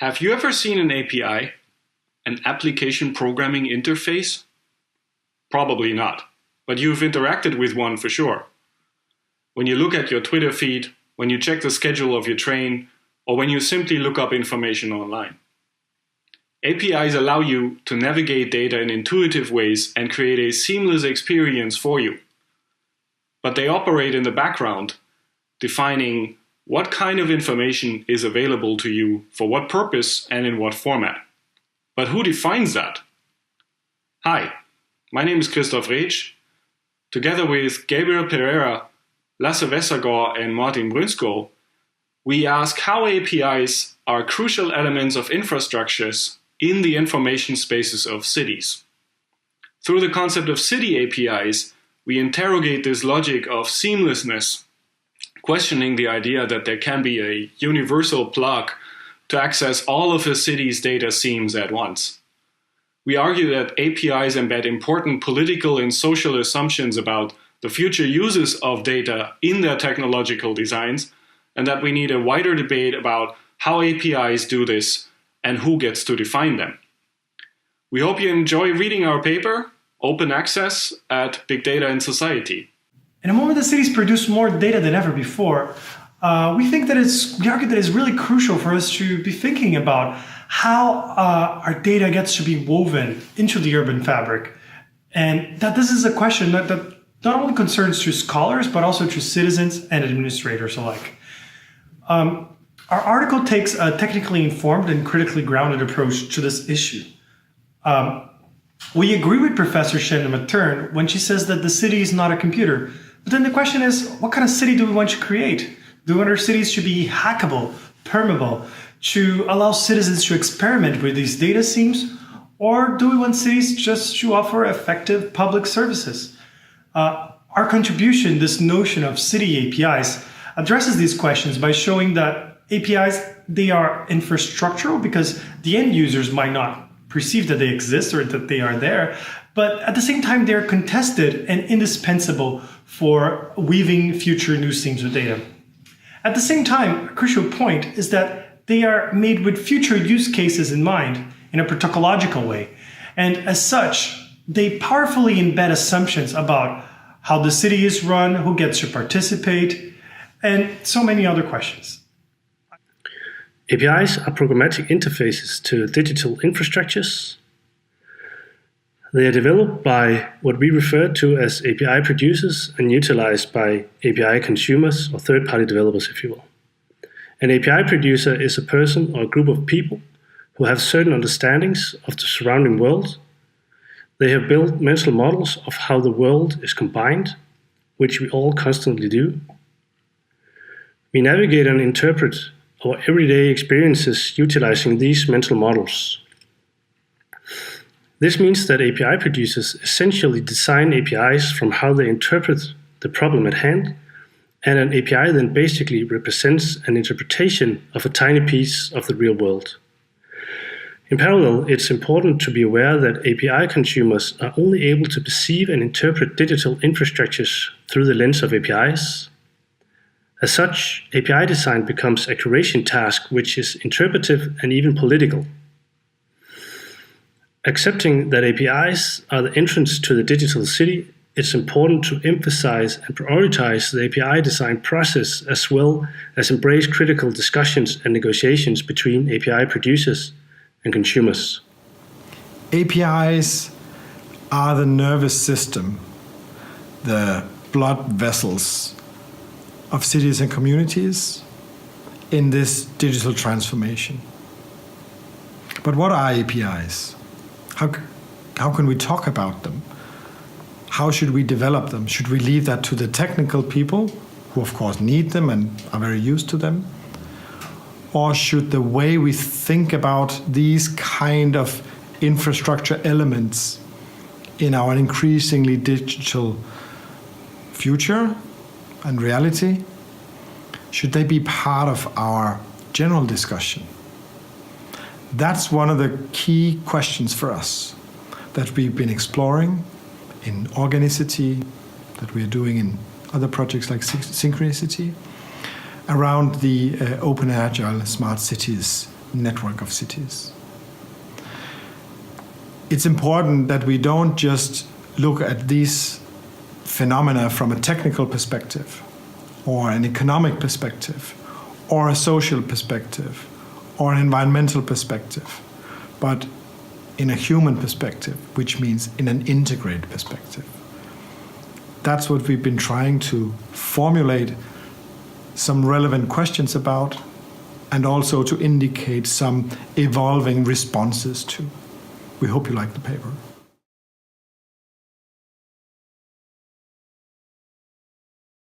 Have you ever seen an API, an application programming interface? Probably not, but you've interacted with one for sure. When you look at your Twitter feed, when you check the schedule of your train, or when you simply look up information online. APIs allow you to navigate data in intuitive ways and create a seamless experience for you. But they operate in the background, defining what kind of information is available to you for what purpose and in what format. But who defines that? Hi, my name is Christoph Raetzsch. Together with Gabriel Pereira, Lasse Vestergaard and Brynskov, we ask how APIs are crucial elements of infrastructures in the information spaces of cities. Through the concept of city APIs, we interrogate this logic of seamlessness, questioning the idea that there can be a universal plug to access all of a city's data seams at once. We argue that APIs embed important political and social assumptions about the future uses of data in their technological designs, and that we need a wider debate about how APIs do this and who gets to define them. We hope you enjoy reading our paper, Open Access at Big Data in Society. In a moment that cities produce more data than ever before, we argue that it's really crucial for us to be thinking about how our data gets to be woven into the urban fabric. And that this is a question that not only concerns to scholars, but also to citizens and administrators alike. Our article takes a technically informed and critically grounded approach to this issue. We agree with Professor Matern when she says that the city is not a computer. But then the question is, what kind of city do we want to create? Do we want our cities to be hackable, permeable, to allow citizens to experiment with these data seams? Or do we want cities just to offer effective public services? Our contribution, this notion of city APIs, addresses these questions by showing that APIs, they are infrastructural because the end users might not perceive that they exist or that they are there, but at the same time, they're contested and indispensable for weaving future new seams of data. At the same time, a crucial point is that they are made with future use cases in mind in a protocological way. And as such, they powerfully embed assumptions about how the city is run, who gets to participate, and so many other questions. APIs are programmatic interfaces to digital infrastructures. They are developed by what we refer to as API producers and utilized by API consumers or third-party developers, if you will. An API producer is a person or a group of people who have certain understandings of the surrounding world. They have built mental models of how the world is combined, which we all constantly do. We navigate and interpret our everyday experiences utilizing these mental models. This means that API producers essentially design APIs from how they interpret the problem at hand, and an API then basically represents an interpretation of a tiny piece of the real world. In parallel, it's important to be aware that API consumers are only able to perceive and interpret digital infrastructures through the lens of APIs. As such, API design becomes a curation task which is interpretive and even political. Accepting that APIs are the entrance to the digital city, it's important to emphasize and prioritize the API design process as well as embrace critical discussions and negotiations between API producers and consumers. APIs are the nervous system, the blood vessels of cities and communities in this digital transformation. But what are APIs? How can we talk about them? How should we develop them? Should we leave that to the technical people, who of course need them and are very used to them? Or should the way we think about these kind of infrastructure elements in our increasingly digital future and reality, should they be part of our general discussion? That's one of the key questions for us that we've been exploring in Organicity, that we're doing in other projects like Synchronicity, around the open agile smart cities network of cities. It's important that we don't just look at these phenomena from a technical perspective, or an economic perspective, or a social perspective, or an environmental perspective, but in a human perspective, which means in an integrated perspective. That's what we've been trying to formulate some relevant questions about, and also to indicate some evolving responses to. We hope you like the paper.